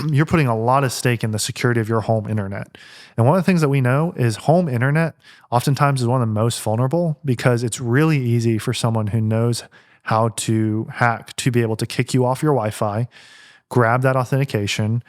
you're putting a lot of stake in the security of your home internet. And one of the things that we know is home internet oftentimes is one of the most vulnerable because it's really easy for someone who knows how to hack to be able to kick you off your Wi-Fi, grab that authentication,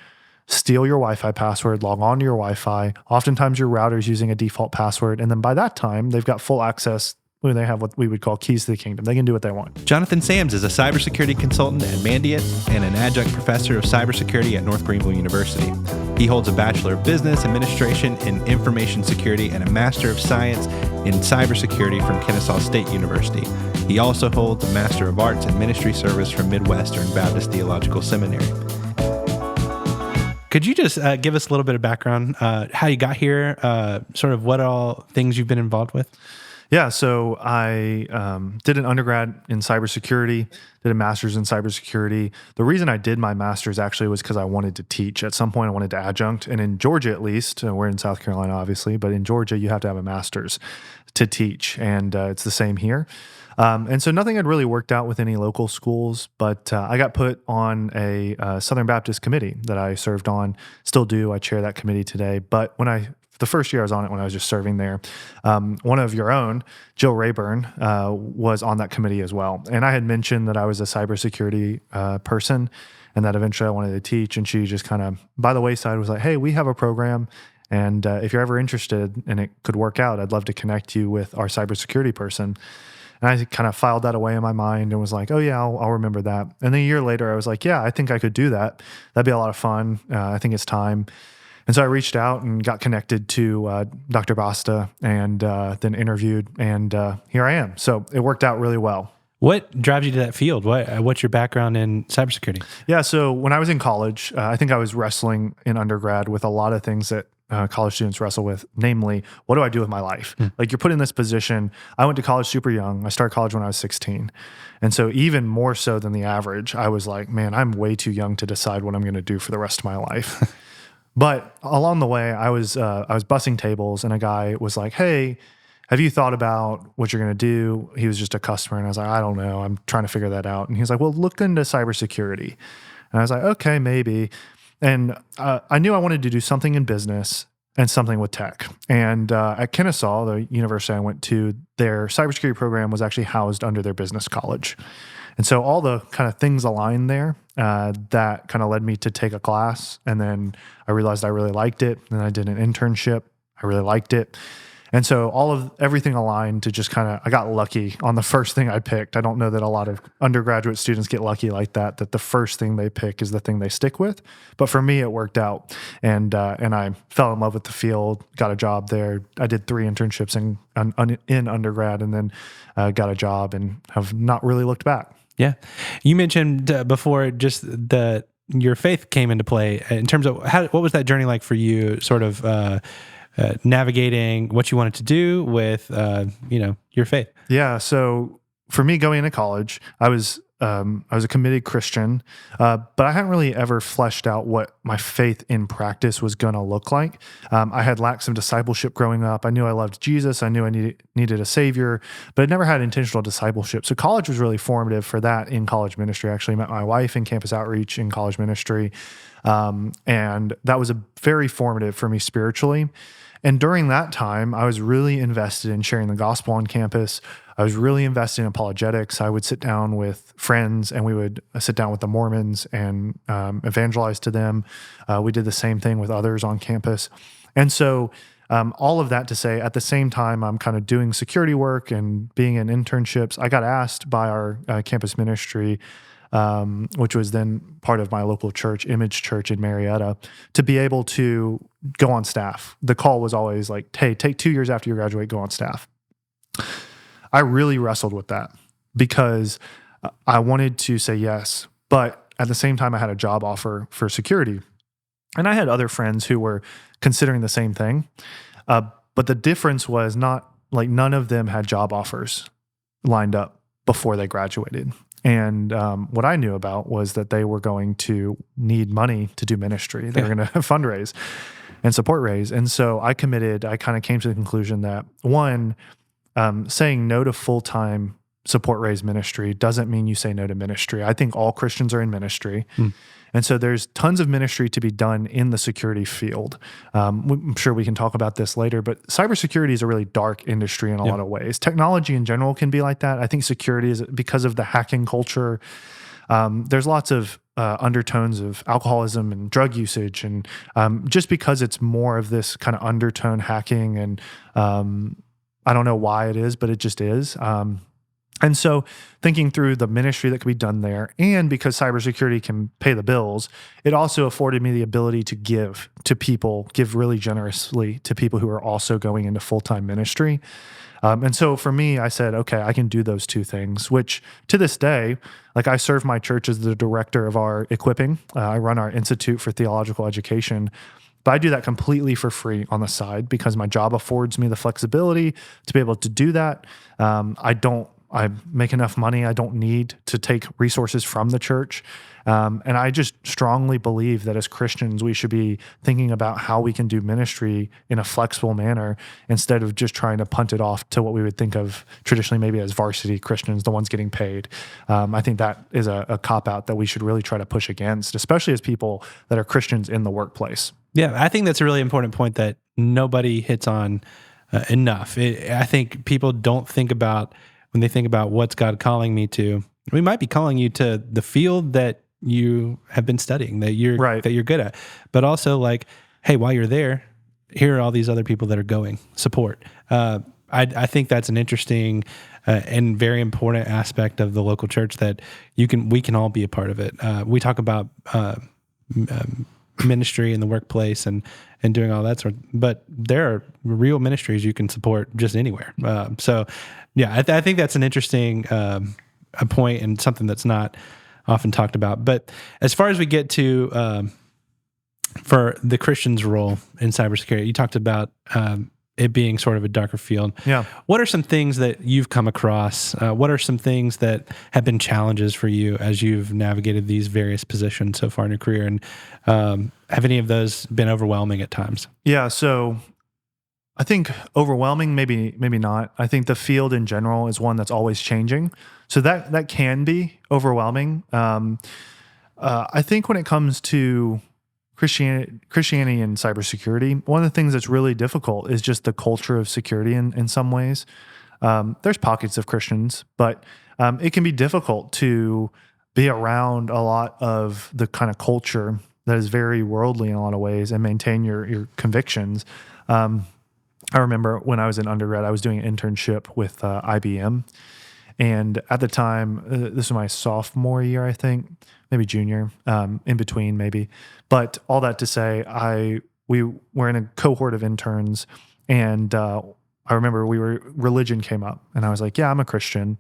steal your Wi-Fi password, log on to your Wi-Fi. Oftentimes your router is using a default password. And then by that time, they've got full access when they have what we would call keys to the kingdom. They can do what they want. Jonathan Sams is a cybersecurity consultant at Mandiant and an adjunct professor of cybersecurity at North Greenville University. He holds a Bachelor of Business Administration in Information Security and a Master of Science in Cybersecurity from Kennesaw State University. He also holds a Master of Arts in Ministry Service from Midwestern Baptist Theological Seminary. Could you just give us a little bit of background, how you got here, sort of what all things you've been involved with? Yeah, so I did an undergrad in cybersecurity, did a master's in cybersecurity. The reason I did my master's actually was because I wanted to teach. At some point, I wanted to adjunct. And in Georgia, at least, we're in South Carolina, obviously, but in Georgia, you have to have a master's to teach. And it's the same here. And so nothing had really worked out with any local schools, but I got put on a Southern Baptist committee that I served on, still do. I chair that committee today. But the first year I was on it when I was just serving there, one of your own, Jill Rayburn, was on that committee as well. And I had mentioned that I was a cybersecurity person and that eventually I wanted to teach. And she just kind of, by the wayside, was like, hey, we have a program. And if you're ever interested and it could work out, I'd love to connect you with our cybersecurity person. And I kind of filed that away in my mind and was like, oh, yeah, I'll remember that. And then a year later, I was like, yeah, I think I could do that. That'd be a lot of fun. I think it's time. And so I reached out and got connected to Dr. Basta and then interviewed, and here I am. So it worked out really well. What drives you to that field? What's your background in cybersecurity? Yeah, so when I was in college, I think I was wrestling in undergrad with a lot of things that college students wrestle with, namely, what do I do with my life? Like, you're put in this position. I went to college super young. I started college when I was 16. And so even more so than the average, I was like, man, I'm way too young to decide what I'm going to do for the rest of my life. But along the way, I was bussing tables, and a guy was like, hey, have you thought about what you're going to do? He was just a customer, and I was like, I don't know. I'm trying to figure that out. And he was like, well, look into cybersecurity. And I was like, okay, maybe. And I knew I wanted to do something in business and something with tech. And at Kennesaw, the university I went to, their cybersecurity program was actually housed under their business college. And so all the kind of things aligned there that kind of led me to take a class. And then I realized I really liked it. And I did an internship. I really liked it. And so everything aligned to just I got lucky on the first thing I picked. I don't know that a lot of undergraduate students get lucky like that the first thing they pick is the thing they stick with. But for me, it worked out. And I fell in love with the field, got a job there. I did 3 internships in undergrad and then got a job and have not really looked back. Yeah. You mentioned before just that your faith came into play in terms of what was that journey like for you, sort of navigating what you wanted to do with, your faith? Yeah. So for me going into college, I was a committed Christian, but I hadn't really ever fleshed out what my faith in practice was going to look like. I had lacked some discipleship growing up. I knew I loved Jesus. I knew I needed a savior, but I never had intentional discipleship. So college was really formative for that in college ministry. I actually met my wife in campus outreach in college ministry. And that was very formative for me spiritually. And during that time, I was really invested in sharing the gospel on campus. I was really invested in apologetics. I would sit down with friends and we would sit down with the Mormons and evangelize to them. We did the same thing with others on campus. And so all of that to say, at the same time, I'm kind of doing security work and being in internships. I got asked by our campus ministry, which was then part of my local church, Image Church in Marietta, to be able to go on staff. The call was always like, hey, take 2 years after you graduate, go on staff. I really wrestled with that because I wanted to say yes, but at the same time, I had a job offer for security. And I had other friends who were considering the same thing. But the difference was none of them had job offers lined up before they graduated. And what I knew about was that they were going to need money to do ministry. They were going to fundraise and support raise. And so I kind of came to the conclusion that one, saying no to full-time support raise ministry doesn't mean you say no to ministry. I think all Christians are in ministry. And so there's tons of ministry to be done in the security field. I'm sure we can talk about this later, but cybersecurity is a really dark industry in a lot of ways. Technology in general can be like that. I think security is because of the hacking culture. There's lots of undertones of alcoholism and drug usage, and just because it's more of this kind of undertone hacking, and I don't know why it is, but it just is. And so thinking through the ministry that could be done there, and because cybersecurity can pay the bills, it also afforded me the ability to give to people, give really generously to people who are also going into full-time ministry. And so for me, I said, okay, I can do those two things, which to this day, like I serve my church as the director of our equipping. I run our Institute for Theological Education, but I do that completely for free on the side because my job affords me the flexibility to be able to do that. I make enough money. I don't need to take resources from the church. And I just strongly believe that as Christians, we should be thinking about how we can do ministry in a flexible manner instead of just trying to punt it off to what we would think of traditionally maybe as varsity Christians, the ones getting paid. I think that is a cop-out that we should really try to push against, especially as people that are Christians in the workplace. Yeah, I think that's a really important point that nobody hits on enough. I think people don't think about, when they think about what's God calling me to, we might be calling you to the field that you have been studying, that you're good at, but also like, hey, while you're there, here are all these other people that are going, support. I think that's an interesting and very important aspect of the local church that we can all be a part of it. We talk about ministry in the workplace and doing all that sort of, but there are real ministries you can support just anywhere. So yeah, I think that's an interesting a point and something that's not often talked about. But as far as we get to for the Christian's role in cybersecurity, you talked about it being sort of a darker field. Yeah. What are some things that you've come across? What are some things that have been challenges for you as you've navigated these various positions so far in your career? And have any of those been overwhelming at times? Yeah. So I think overwhelming, maybe not. I think the field in general is one that's always changing. So that can be overwhelming. I think when it comes to Christianity and cybersecurity, one of the things that's really difficult is just the culture of security in some ways. There's pockets of Christians, but it can be difficult to be around a lot of the kind of culture that is very worldly in a lot of ways and maintain your convictions. I remember when I was in undergrad, I was doing an internship with IBM. And at the time, this was my sophomore year, I think, maybe junior, in between maybe. But all that to say, we were in a cohort of interns, and I remember religion came up, and I was like, yeah, I'm a Christian.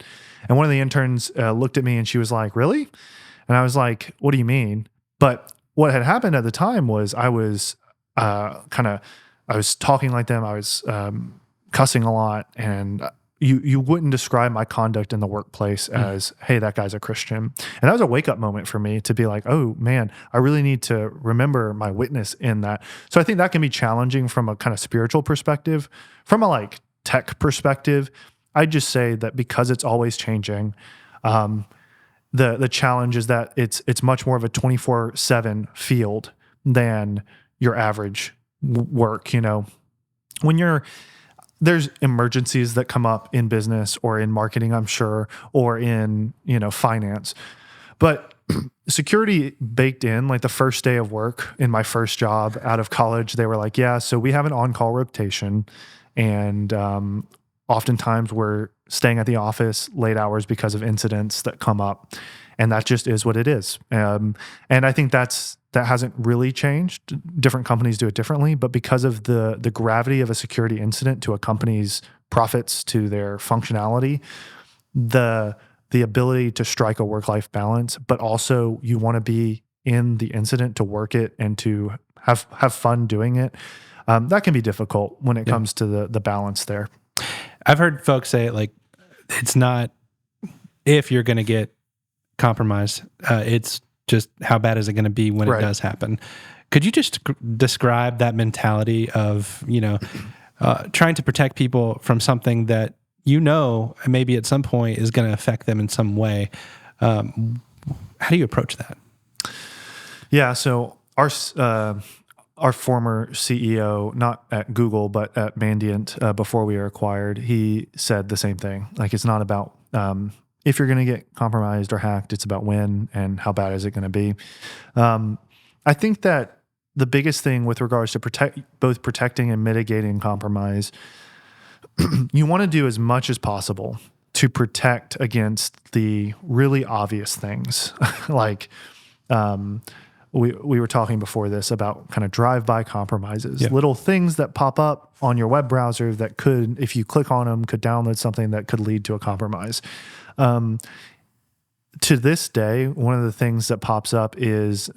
And one of the interns looked at me, and she was like, really? And I was like, what do you mean? But what had happened at the time was I was I was talking like them, I was cussing a lot, and you wouldn't describe my conduct in the workplace as, hey, that guy's a Christian. And that was a wake-up moment for me to be like, oh, man, I really need to remember my witness in that. So I think that can be challenging from a kind of spiritual perspective. From a like tech perspective, I'd just say that because it's always changing, the challenge is that it's much more of a 24/7 field than your average work. When there's emergencies that come up in business or in marketing, I'm sure, or in, finance. But security baked in, like the first day of work in my first job out of college, they were like, yeah, so we have an on-call rotation. And oftentimes we're staying at the office late hours because of incidents that come up. And that just is what it is. And I think that hasn't really changed. Different companies do it differently, but because of the gravity of a security incident to a company's profits, to their functionality, the ability to strike a work-life balance, but also you want to be in the incident to work it and to have fun doing it, that can be difficult when it comes to the balance there. I've heard folks say, like, it's not if you're going to get compromised, it's just how bad is it going to be when it does happen. Could you just describe that mentality of, trying to protect people from something that maybe at some point is going to affect them in some way? How do you approach that? Yeah. So our former CEO, not at Google, but at Mandiant, before we were acquired, he said the same thing. Like, it's not about if you're going to get compromised or hacked, it's about when and how bad is it going to be. I think that the biggest thing with regards to both protecting and mitigating compromise, you want to do as much as possible to protect against the really obvious things. Like, we were talking before this about kind of drive-by compromises, little things that pop up on your web browser that could, if you click on them, could download something that could lead to a compromise. To this day, one of the things that pops up is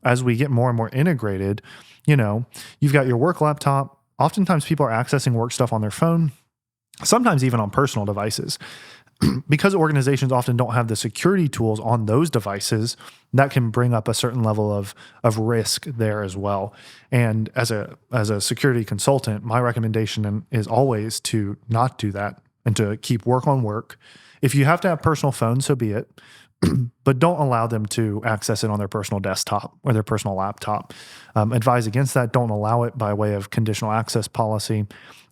as we get more and more integrated, you've got your work laptop. Oftentimes people are accessing work stuff on their phone, sometimes even on personal devices. Because organizations often don't have the security tools on those devices, that can bring up a certain level of risk there as well. And as a security consultant, my recommendation is always to not do that and to keep work on work. If you have to have personal phones, so be it, but don't allow them to access it on their personal desktop or their personal laptop. Advise against that. Don't allow it by way of conditional access policy.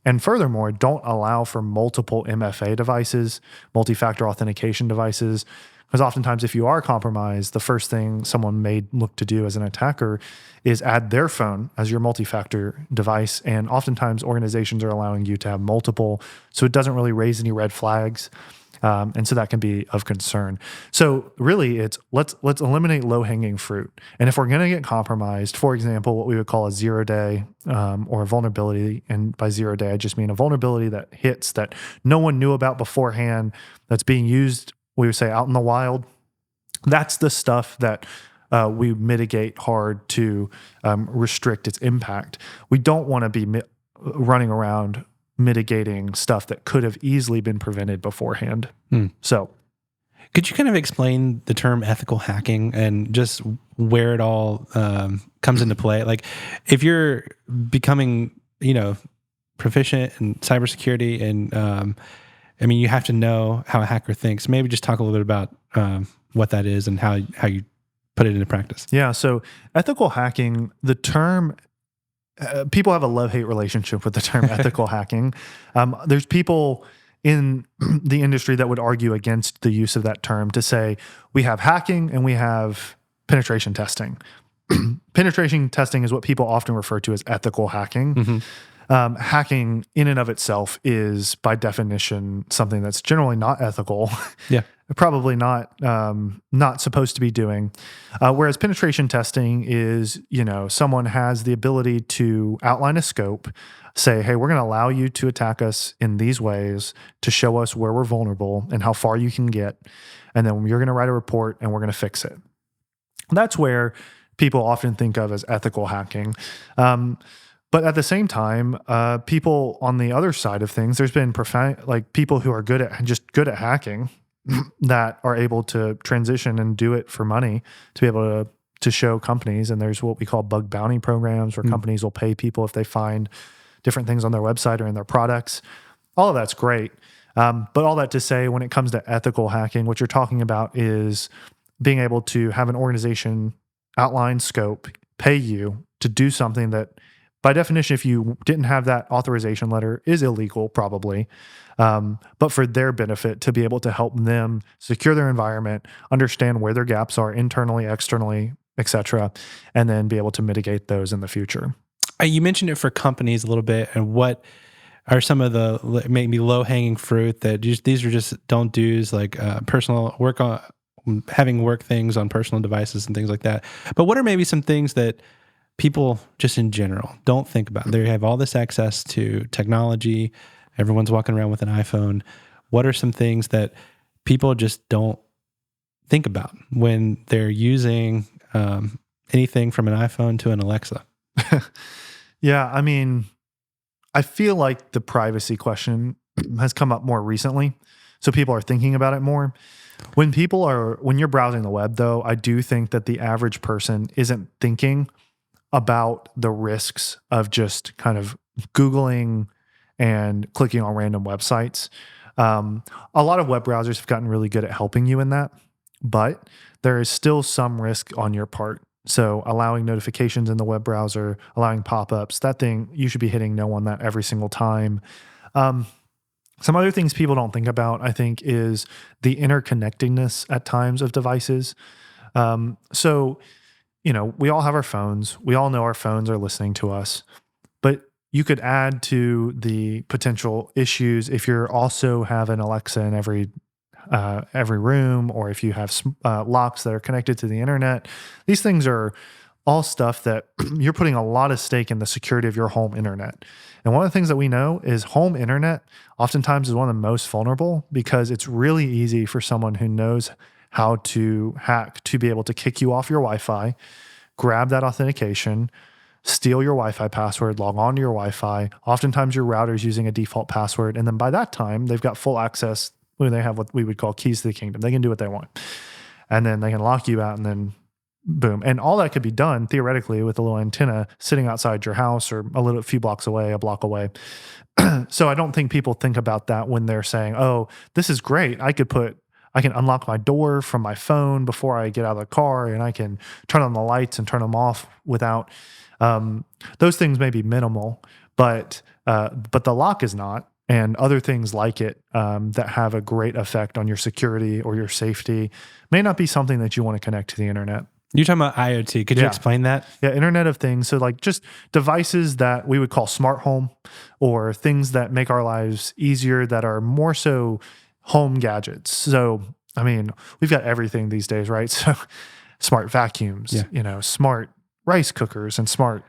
And furthermore, don't allow for multiple MFA devices, multi-factor authentication devices, because oftentimes if you are compromised, the first thing someone may look to do as an attacker is add their phone as your multi-factor device. And oftentimes organizations are allowing you to have multiple, so it doesn't really raise any red flags. And so that can be of concern. So really, it's let's eliminate low-hanging fruit. And if we're going to get compromised, for example, what we would call a 0-day or a vulnerability, and by 0-day, I just mean a vulnerability that hits that no one knew about beforehand, that's being used, we would say, out in the wild. That's the stuff that we mitigate hard to restrict its impact. We don't want to be running around mitigating stuff that could have easily been prevented beforehand. So could you kind of explain the term ethical hacking and just where it all comes into play? Like, if you're becoming, proficient in cybersecurity, and you have to know how a hacker thinks. Maybe just talk a little bit about what that is and how you put it into practice. Yeah. So ethical hacking, the term, people have a love-hate relationship with the term ethical hacking. There's people in the industry that would argue against the use of that term to say we have hacking and we have penetration testing. Penetration testing is what people often refer to as ethical hacking. Mm-hmm. Hacking in and of itself is, by definition, something that's generally not ethical. Yeah. Probably not supposed to be doing. Whereas penetration testing is, someone has the ability to outline a scope, say, hey, we're going to allow you to attack us in these ways to show us where we're vulnerable and how far you can get. And then you're going to write a report and we're going to fix it. That's where people often think of as ethical hacking. But at the same time, people on the other side of things, there's been people who are good at hacking that are able to transition and do it for money to be able to show companies. And there's what we call bug bounty programs where companies will pay people if they find different things on their website or in their products. All of that's great. But all that to say, when it comes to ethical hacking, what you're talking about is being able to have an organization outline scope, pay you to do something that, by definition, if you didn't have that authorization letter, is illegal probably, but for their benefit, to be able to help them secure their environment, understand where their gaps are internally, externally, et cetera, and then be able to mitigate those in the future. You mentioned it for companies a little bit, and what are some of the maybe low-hanging fruit that these are just don't do's, like personal work on having work things on personal devices and things like that. But what are maybe some things that people just in general don't think about? They have all this access to technology. Everyone's walking around with an iPhone. What are some things that people just don't think about when they're using anything from an iPhone to an Alexa? Yeah, I feel like the privacy question has come up more recently, so people are thinking about it more. When you're browsing the web, though, I do think that the average person isn't thinking about the risks of just kind of Googling and clicking on random websites. A lot of web browsers have gotten really good at helping you in that, but there is still some risk on your part. So allowing notifications in the web browser, allowing pop-ups, that thing, you should be hitting no on that every single time. Some other things people don't think about, I think, is the interconnectedness at times of devices. So, we all have our phones. We all know our phones are listening to us. But you could add to the potential issues if you're also have an Alexa in every room, or if you have locks that are connected to the internet. These things are all stuff that you're putting a lot of stake in the security of your home internet. And one of the things that we know is home internet oftentimes is one of the most vulnerable, because it's really easy for someone who knows how to hack to be able to kick you off your Wi-Fi, grab that authentication, steal your Wi-Fi password, log on to your Wi-Fi. Oftentimes your router's using a default password. And then by that time, they've got full access when they have what we would call keys to the kingdom. They can do what they want. And then they can lock you out, and then boom. And all that could be done theoretically with a little antenna sitting outside your house, or a few blocks away, a block away. So I don't think people think about that when they're saying, oh, this is great. I can unlock my door from my phone before I get out of the car, and I can turn on the lights and turn them off without, those things may be minimal, but the lock is not. And other things like it that have a great effect on your security or your safety may not be something that you want to connect to the internet. You're talking about IoT. Could you explain that? Yeah, Internet of Things. So like just devices that we would call smart home, or things that make our lives easier, that are more so home gadgets. So, I mean, we've got everything these days, right? So smart vacuums, smart rice cookers, and smart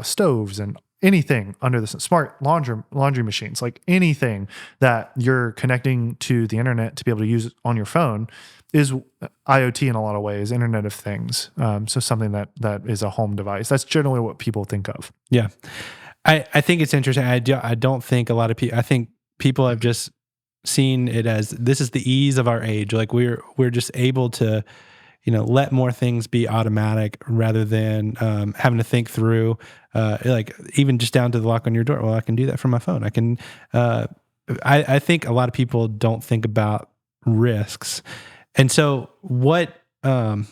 stoves, and anything under the smart laundry machines, like anything that you're connecting to the internet to be able to use on your phone is IoT in a lot of ways, Internet of Things. So something that is a home device. That's generally what people think of. Yeah. I think it's interesting. I don't think a lot of people, I think people have just seen it as, this is the ease of our age. Like we're just able to, let more things be automatic rather than having to think through, like even just down to the lock on your door. Well, I can do that from my phone. I can, I think a lot of people don't think about risks. And so what are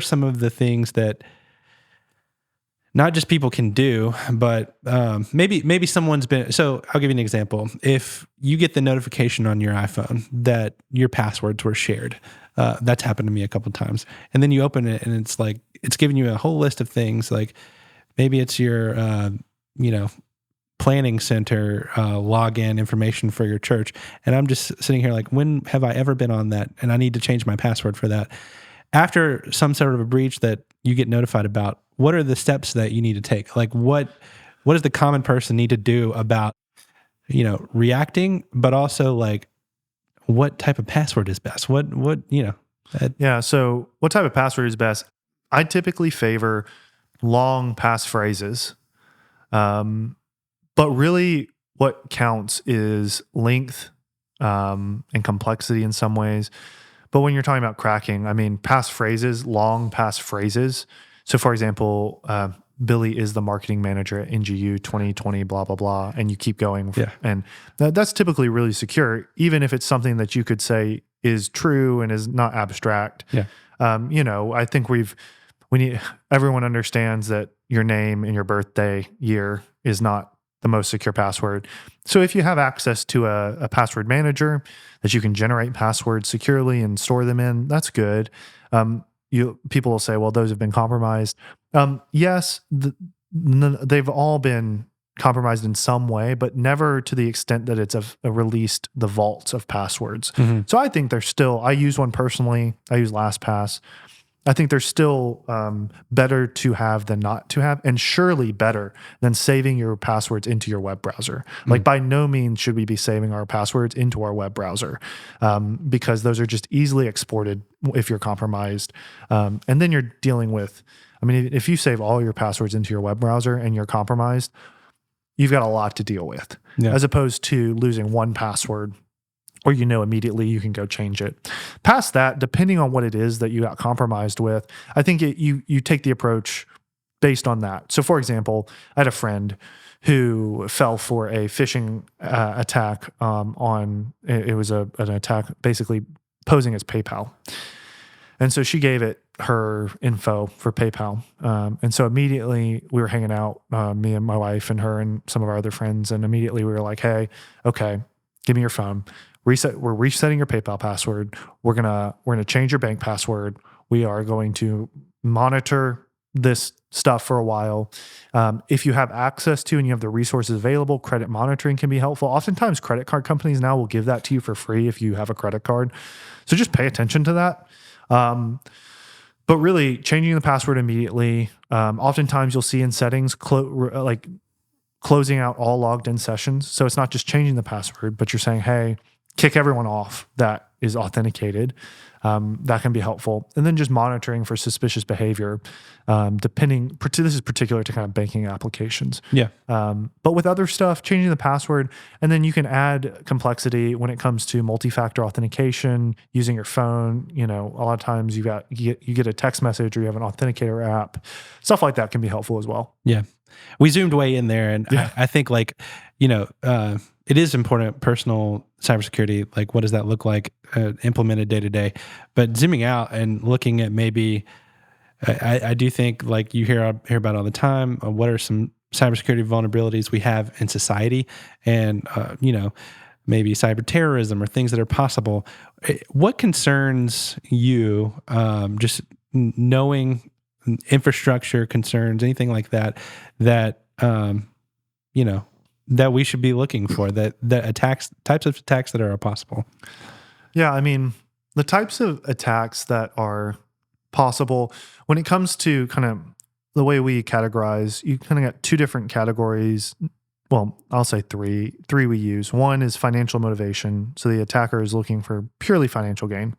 some of the things that not just people can do, but maybe someone's been, so I'll give you an example. If you get the notification on your iPhone that your passwords were shared, that's happened to me a couple of times. And then you open it and it's like, it's giving you a whole list of things. Like maybe it's your, planning center login information for your church. And I'm just sitting here like, when have I ever been on that? And I need to change my password for that. After some sort of a breach that you get notified about, what are the steps that you need to take? Like what does the common person need to do about, reacting, but also like what type of password is best? Yeah. So what type of password is best? I typically favor long passphrases. But really what counts is length and complexity in some ways. But when you're talking about cracking, I mean, passphrases, long passphrases. So for example, Billy is the marketing manager at NGU 2020, blah, blah, blah. And you keep going. Yeah. And that's typically really secure, even if it's something that you could say is true and is not abstract. Yeah. I think everyone understands that your name and your birthday year is not the most secure password. So if you have access to a password manager that you can generate passwords securely and store them in, that's good. People will say, well, those have been compromised. Yes, they've all been compromised in some way, but never to the extent that it's released the vaults of passwords. Mm-hmm. So I think I use one personally. I use LastPass. I think they're still better to have than not to have, and surely better than saving your passwords into your web browser. Like by no means should we be saving our passwords into our web browser because those are just easily exported if you're compromised. And then you're dealing with, if you save all your passwords into your web browser and you're compromised, you've got a lot to deal with, as opposed to losing one password, or immediately you can go change it. Past that, depending on what it is that you got compromised with, I think you take the approach based on that. So for example, I had a friend who fell for a phishing attack it was an attack basically posing as PayPal. And so she gave it her info for PayPal. And so immediately we were hanging out, me and my wife and her and some of our other friends. And immediately we were like, hey, okay, give me your phone. We're resetting your PayPal password. We're gonna change your bank password. We are going to monitor this stuff for a while. If you have access to and you have the resources available, credit monitoring can be helpful. Oftentimes credit card companies now will give that to you for free if you have a credit card. So just pay attention to that. But really changing the password immediately. Oftentimes you'll see in settings, closing out all logged in sessions. So it's not just changing the password, but you're saying, hey, kick everyone off that is authenticated. That can be helpful. And then just monitoring for suspicious behavior, this is particular to kind of banking applications. Yeah. But with other stuff, changing the password, and then you can add complexity when it comes to multi-factor authentication, using your phone. A lot of times you get a text message or you have an authenticator app. Stuff like that can be helpful as well. Yeah. We zoomed way in there, and I think it is important, personal cybersecurity, like what does that look like implemented day to day? But zooming out and looking at maybe, I do think like you hear about all the time, what are some cybersecurity vulnerabilities we have in society, and maybe cyber terrorism or things that are possible. What concerns you, just knowing infrastructure concerns, anything like that that we should be looking for, that types of attacks that are possible? Yeah, I mean, the types of attacks that are possible, when it comes to kind of the way we categorize, you kind of got two different categories. Well, I'll say three we use. One is financial motivation. So the attacker is looking for purely financial gain.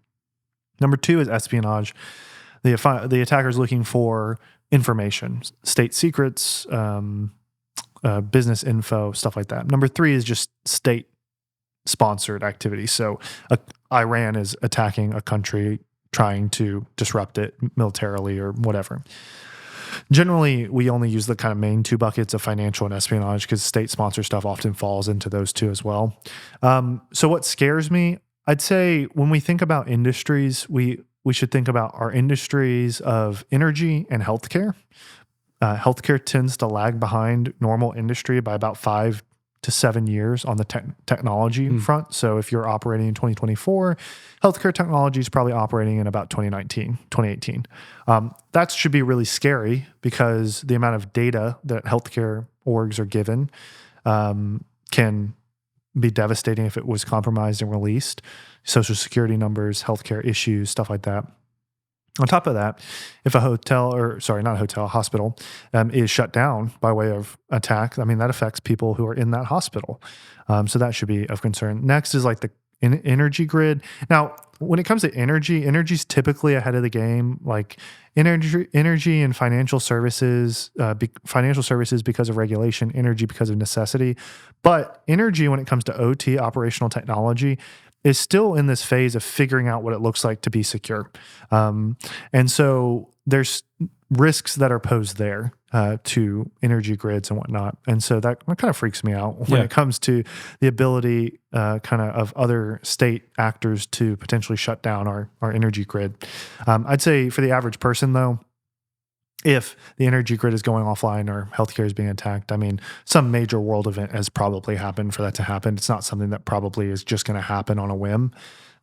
Number two is espionage. The attacker is looking for information, state secrets, business info, stuff like that. Number three is just state-sponsored activity. So Iran is attacking a country, trying to disrupt it militarily or whatever. Generally, we only use the kind of main two buckets of financial and espionage because state-sponsored stuff often falls into those two as well. So what scares me, I'd say when we think about industries, we should think about our industries of energy and healthcare. Healthcare tends to lag behind normal industry by about 5 to 7 years on the technology front. So if you're operating in 2024, healthcare technology is probably operating in about 2019, 2018. That should be really scary because the amount of data that healthcare orgs are given can be devastating if it was compromised and released. Social security numbers, healthcare issues, stuff like that. On top of that, if a hospital is shut down by way of attack, I mean, that affects people who are in that hospital. So that should be of concern. Next is like the energy grid. Now, when it comes to energy's typically ahead of the game. Like energy and financial services because of regulation, energy because of necessity. But energy, when it comes to OT, operational technology, is still in this phase of figuring out what it looks like to be secure. And so there's risks that are posed there to energy grids and whatnot. And so that kind of freaks me out when it comes to the ability of other state actors to potentially shut down our energy grid. I'd say for the average person, though, if the energy grid is going offline or healthcare is being attacked, I mean, some major world event has probably happened for that to happen. It's not something that probably is just going to happen on a whim.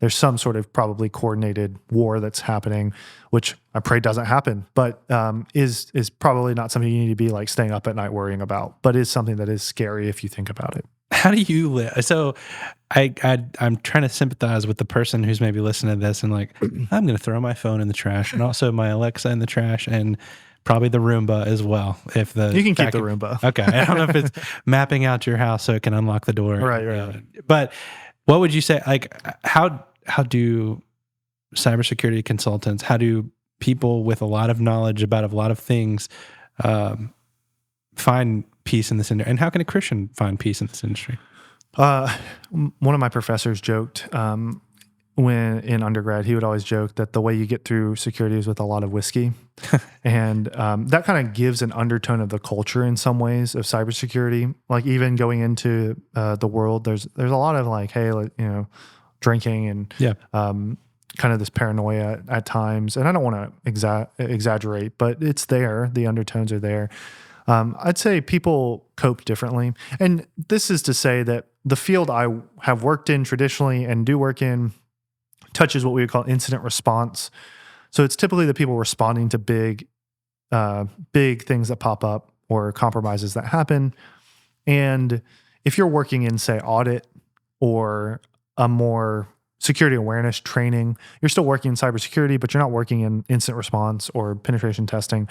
There's some sort of probably coordinated war that's happening, which I pray doesn't happen, but is probably not something you need to be like staying up at night worrying about, but is something that is scary if you think about it. How do you live? So I'm trying to sympathize with the person who's maybe listening to this and like, I'm going to throw my phone in the trash and also my Alexa in the trash and probably the Roomba as well. You can keep the Roomba. Okay. I don't know if it's mapping out your house so it can unlock the door. Right. But what would you say, like, how do cybersecurity consultants, how do people with a lot of knowledge about a lot of things find peace in this industry? And how can a Christian find peace in this industry? One of my professors joked when in undergrad, he would always joke that the way you get through security is with a lot of whiskey. And that kind of gives an undertone of the culture in some ways of cybersecurity. Like even going into the world, there's a lot of like, hey, drinking and kind of this paranoia at times. And I don't want to exaggerate, but it's there. The undertones are there. I'd say people cope differently. And this is to say that the field I have worked in traditionally and do work in touches what we would call incident response. So it's typically the people responding to big things that pop up or compromises that happen. And if you're working in, say, audit or a more security awareness training, you're still working in cybersecurity, but you're not working in incident response or penetration testing.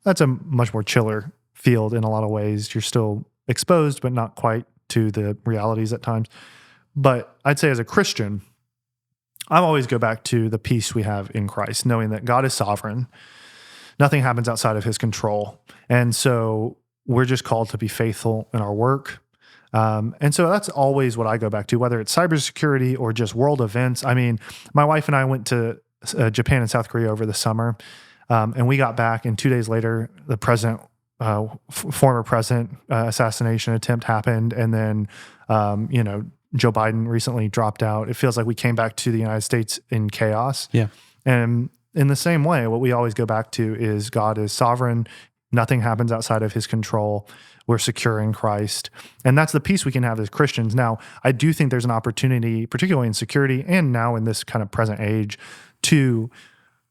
That's a much more chiller field in a lot of ways. You're still exposed, but not quite to the realities at times. But I'd say as a Christian, I always go back to the peace we have in Christ, knowing that God is sovereign. Nothing happens outside of his control. And so we're just called to be faithful in our work. And so that's always what I go back to, whether it's cybersecurity or just world events. I mean, my wife and I went to Japan and South Korea over the summer, and we got back, and 2 days later, the former president assassination attempt happened, and then, Joe Biden recently dropped out. It feels like we came back to the United States in chaos. Yeah. And in the same way, what we always go back to is God is sovereign. Nothing happens outside of his control. We're secure in Christ. And that's the peace we can have as Christians. Now, I do think there's an opportunity, particularly in security and now in this kind of present age, to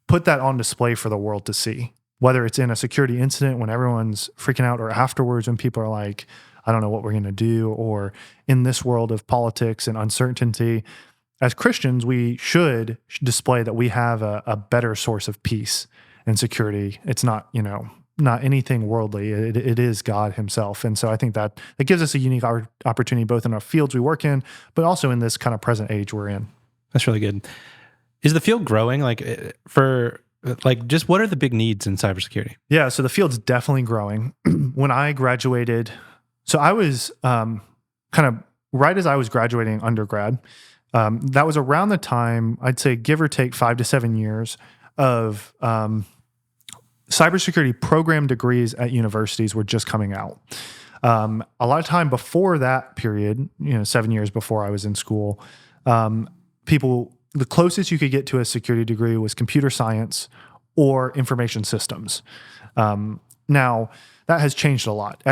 put that on display for the world to see, whether it's in a security incident when everyone's freaking out, or afterwards when people are like, I don't know what we're going to do, or in this world of politics and uncertainty. As Christians, we should display that we have a better source of peace and security. It's not, not anything worldly. It is God himself. And so I think that it gives us a unique opportunity, both in our fields we work in, but also in this kind of present age we're in. That's really good. Is the field growing? Just what are the big needs in cybersecurity? Yeah, so the field's definitely growing. When I graduated, so I was kind of right as I was graduating undergrad. That was around the time, I'd say give or take 5 to 7 years of cybersecurity program degrees at universities were just coming out. A lot of time before that period, 7 years before I was in school, the closest you could get to a security degree was computer science or information systems. Now, that has changed a lot.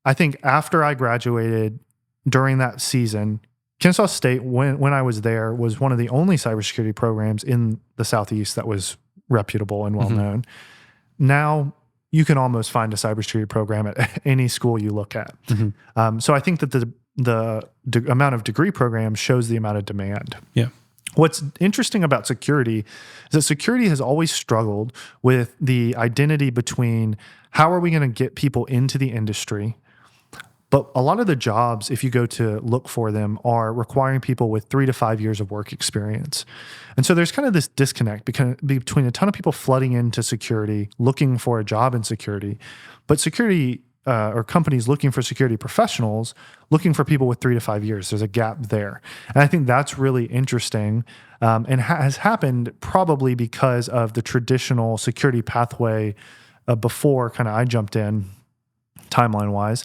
I think after I graduated during that season, Kennesaw State, when I was there, was one of the only cybersecurity programs in the Southeast that was reputable and well-known. Mm-hmm. Now, you can almost find a cybersecurity program at any school you look at. Mm-hmm. So I think that the amount of degree programs shows the amount of demand. Yeah. What's interesting about security is that security has always struggled with the identity between how are we going to get people into the industry. But a lot of the jobs, if you go to look for them, are requiring people with 3 to 5 years of work experience. And so there's kind of this disconnect between a ton of people flooding into security, looking for a job in security, but security or companies looking for security professionals, looking for people with 3 to 5 years. There's a gap there. And I think that's really interesting and has happened probably because of the traditional security pathway before kind of I jumped in timeline-wise.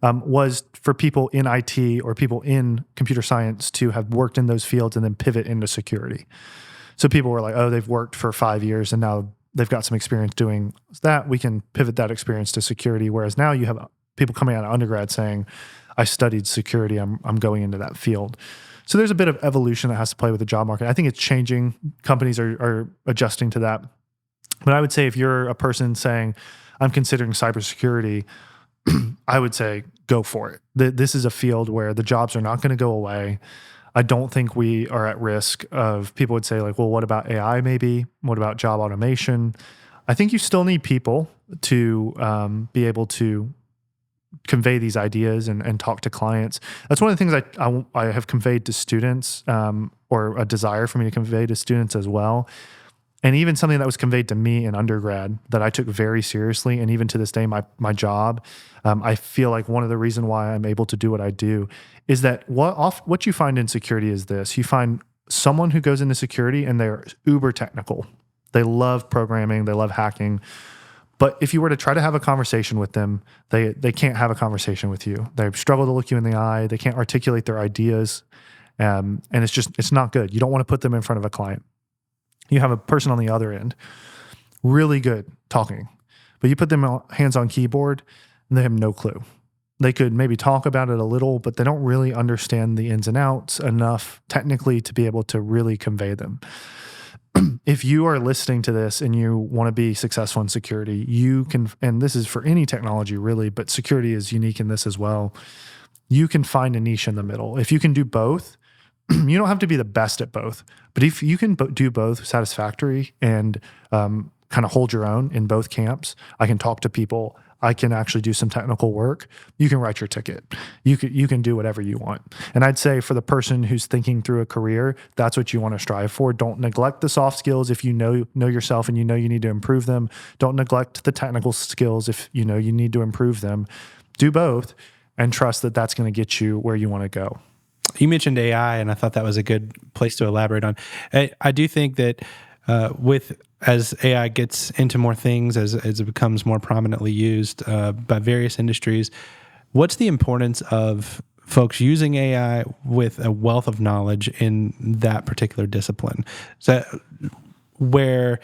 Was for people in IT or people in computer science to have worked in those fields and then pivot into security. So people were like, oh, they've worked for 5 years and now they've got some experience doing that. We can pivot that experience to security. Whereas now you have people coming out of undergrad saying, I studied security, I'm going into that field. So there's a bit of evolution that has to play with the job market. I think it's changing. Companies are adjusting to that. But I would say if you're a person saying, I'm considering cybersecurity, I would say go for it. This is a field where the jobs are not going to go away. I don't think we are at risk of, people would say like, well, what about AI maybe? What about job automation? I think you still need people to be able to convey these ideas and talk to clients. That's one of the things I have conveyed to students or a desire for me to convey to students as well. And even something that was conveyed to me in undergrad that I took very seriously, and even to this day, my job, I feel like one of the reasons why I'm able to do what I do is that what you find in security is this. You find someone who goes into security and they're uber technical. They love programming, they love hacking. But if you were to try to have a conversation with them, they can't have a conversation with you. They struggle to look you in the eye. They can't articulate their ideas. And it's not good. You don't want to put them in front of a client. You have a person on the other end, really good talking, but you put them hands on keyboard and they have no clue. They could maybe talk about it a little, but they don't really understand the ins and outs enough technically to be able to really convey them. If you are listening to this and you want to be successful in security, you can, and this is for any technology really, but security is unique in this as well. You can find a niche in the middle. If you can do both, you don't have to be the best at both, but if you can do both satisfactory and kind of hold your own in both camps, I can talk to people, I can actually do some technical work, you can write your ticket. You can do whatever you want. And I'd say for the person who's thinking through a career, that's what you want to strive for. Don't neglect the soft skills if you know yourself and you need to improve them. Don't neglect the technical skills if you need to improve them. Do both and trust that that's going to get you where you want to go. You mentioned AI, and I thought that was a good place to elaborate on. I do think that as AI gets into more things, as it becomes more prominently used by various industries, what's the importance of folks using AI with a wealth of knowledge in that particular discipline? So where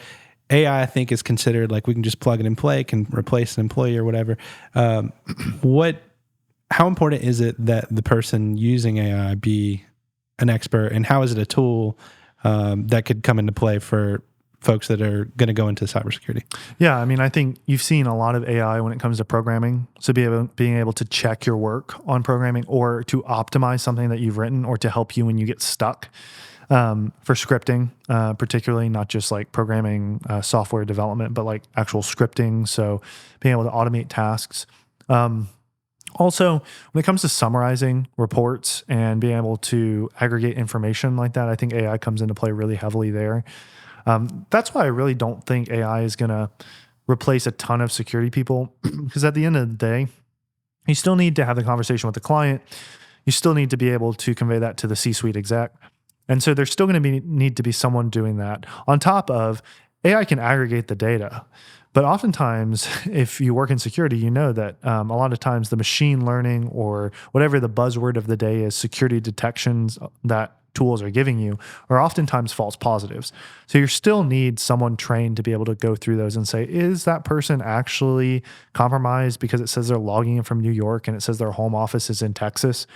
AI, I think, is considered like we can just plug it and play, can replace an employee or whatever. How important is it that the person using AI be an expert, and how is it a tool that could come into play for folks that are going to go into cybersecurity? Yeah, I mean, I think you've seen a lot of AI when it comes to programming. So being able to check your work on programming or to optimize something that you've written or to help you when you get stuck. For scripting, particularly, not just like programming software development, but like actual scripting. So being able to automate tasks. Also, when it comes to summarizing reports and being able to aggregate information like that, I think AI comes into play really heavily there. That's why I really don't think AI is going to replace a ton of security people, because at the end of the day, you still need to have the conversation with the client. You still need to be able to convey that to the C-suite exec. And so there's still going to need to be someone doing that. On top of, AI can aggregate the data. But oftentimes, if you work in security, you know that a lot of times the machine learning or whatever the buzzword of the day is, security detections that tools are giving you are oftentimes false positives. So you still need someone trained to be able to go through those and say, is that person actually compromised because it says they're logging in from New York and it says their home office is in Texas?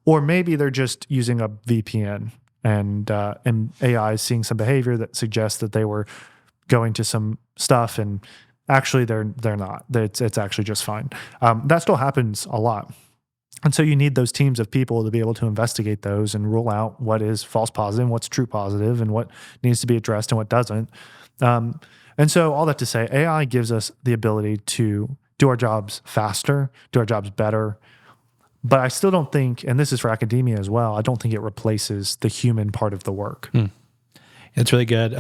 Or maybe they're just using a VPN and AI is seeing some behavior that suggests that they were going to some stuff and actually they're not. It's actually just fine. That still happens a lot. And so you need those teams of people to be able to investigate those and rule out what is false positive, what's true positive, and what needs to be addressed and what doesn't. And so all that to say, AI gives us the ability to do our jobs faster, do our jobs better. But I still don't think, and this is for academia as well, I don't think it replaces the human part of the work. It's really good.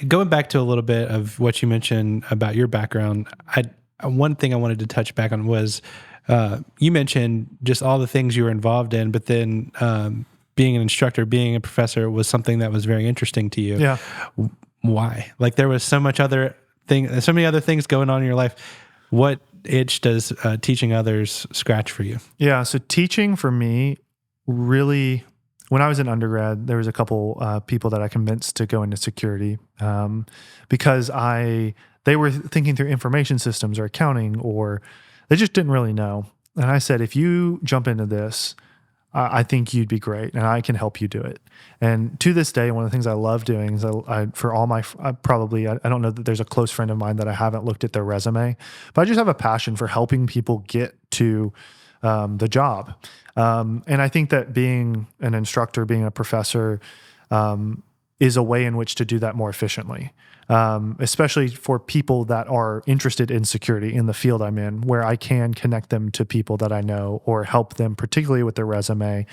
Going back to a little bit of what you mentioned about your background, one thing I wanted to touch back on was you mentioned just all the things you were involved in, but then being an instructor, being a professor was something that was very interesting to you. Yeah. Why? Like there was so many other things going on in your life. What itch does teaching others scratch for you? Yeah, so teaching for me really, when I was in undergrad, there was a couple people that I convinced to go into security because they were thinking through information systems or accounting, or they just didn't really know. And I said, if you jump into this, I think you'd be great, and I can help you do it. And to this day, one of the things I love doing is I don't know that there's a close friend of mine that I haven't looked at their resume, but I just have a passion for helping people get to the job. And I think that being an instructor, being a professor, is a way in which to do that more efficiently, especially for people that are interested in security in the field I'm in, where I can connect them to people that I know or help them, particularly with their resume,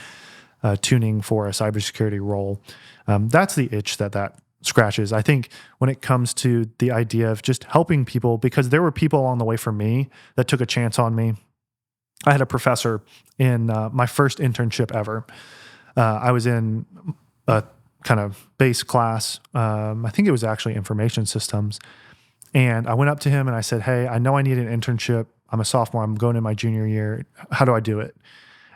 tuning for a cybersecurity role. That's the itch that scratches. I think when it comes to the idea of just helping people, because there were people along the way for me that took a chance on me. I had a professor in my first internship ever. I was in a kind of base class. I think it was actually information systems. And I went up to him and I said, hey, I know I need an internship. I'm a sophomore. I'm going in my junior year. How do I do it?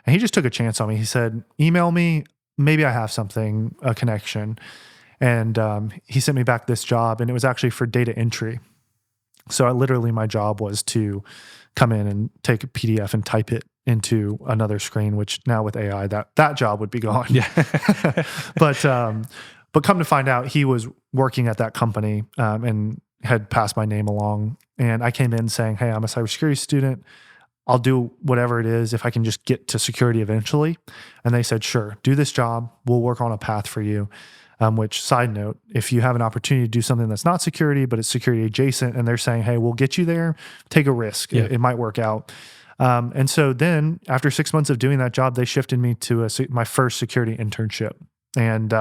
And he just took a chance on me. He said, email me. Maybe I have something, a connection. And he sent me back this job, and it was actually for data entry. So my job was to come in and take a PDF and type it into another screen, which now with AI, that job would be gone. Yeah. But come to find out, he was working at that company and had passed my name along. And I came in saying, hey, I'm a cybersecurity student. I'll do whatever it is if I can just get to security eventually. And they said, sure, do this job. We'll work on a path for you. Which, side note, if you have an opportunity to do something that's not security, but it's security adjacent, and they're saying, hey, we'll get you there, take a risk. Yeah. It might work out. And so then after 6 months of doing that job, they shifted me to my first security internship. And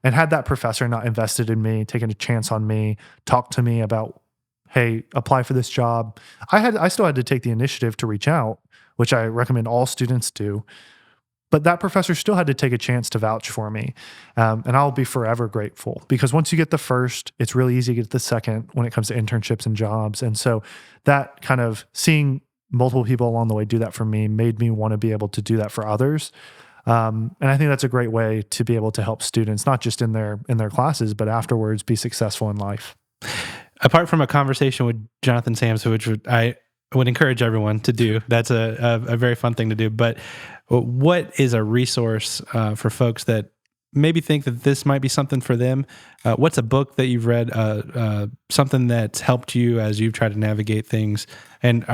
had that professor not invested in me, taken a chance on me, talked to me about, hey, apply for this job. I still had to take the initiative to reach out, which I recommend all students do. But that professor still had to take a chance to vouch for me. And I'll be forever grateful, because once you get the first, it's really easy to get the second when it comes to internships and jobs. And so that kind of seeing multiple people along the way do that for me made me want to be able to do that for others. And I think that's a great way to be able to help students, not just in their classes, but afterwards be successful in life. Apart from a conversation with Jonathan Sams, which I would encourage everyone to do, that's a very fun thing to do. But what is a resource for folks that maybe think that this might be something for them? What's a book that you've read, something that's helped you as you've tried to navigate things? And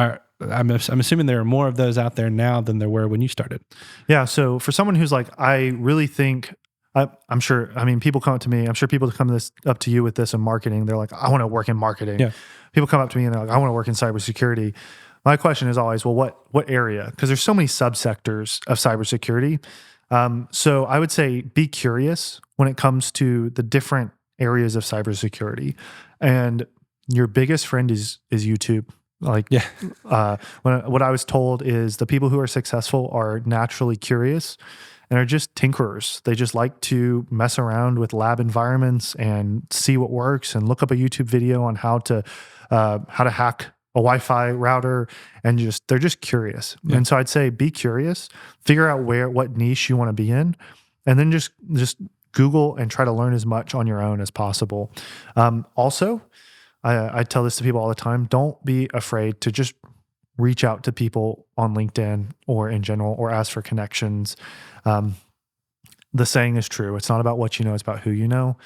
I'm assuming there are more of those out there now than there were when you started. Yeah. So for someone who's like, I really think, I'm sure, I mean, people come up to me, I'm sure people come up to you with this in marketing. They're like, I want to work in marketing. Yeah. People come up to me and they're like, I want to work in cybersecurity. My question is always, well, what area? Because there's so many subsectors of cybersecurity. So I would say be curious when it comes to the different areas of cybersecurity. And your biggest friend is YouTube. What I was told is the people who are successful are naturally curious and are just tinkerers. They just like to mess around with lab environments and see what works and look up a YouTube video on how to hack a Wi-Fi router, and they're just curious. Yeah. And so I'd say be curious, figure out what niche you want to be in, and then just Google and try to learn as much on your own as possible. Also, I tell this to people all the time, don't be afraid to just reach out to people on LinkedIn or in general, or ask for connections. The saying is true. It's not about what you know, it's about who you know.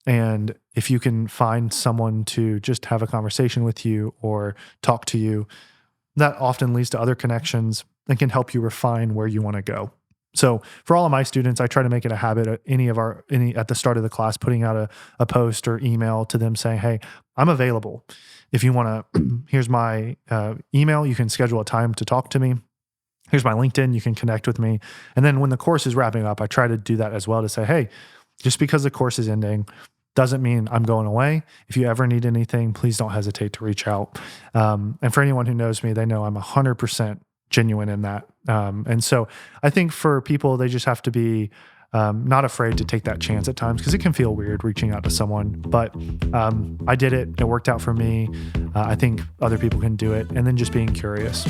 And if you can find someone to just have a conversation with you or talk to you, that often leads to other connections and can help you refine where you want to go. So for all of my students, I try to make it a habit at at the start of the class, putting out a post or email to them saying, hey, I'm available. If you want to, here's my email. You can schedule a time to talk to me. Here's my LinkedIn. You can connect with me. And then when the course is wrapping up, I try to do that as well, to say, hey, just because the course is ending doesn't mean I'm going away. If you ever need anything, please don't hesitate to reach out. And for anyone who knows me, they know I'm 100% genuine in that. And so I think for people, they just have to be not afraid to take that chance at times, because it can feel weird reaching out to someone. But I did it. It worked out for me. I think other people can do it. And then just being curious.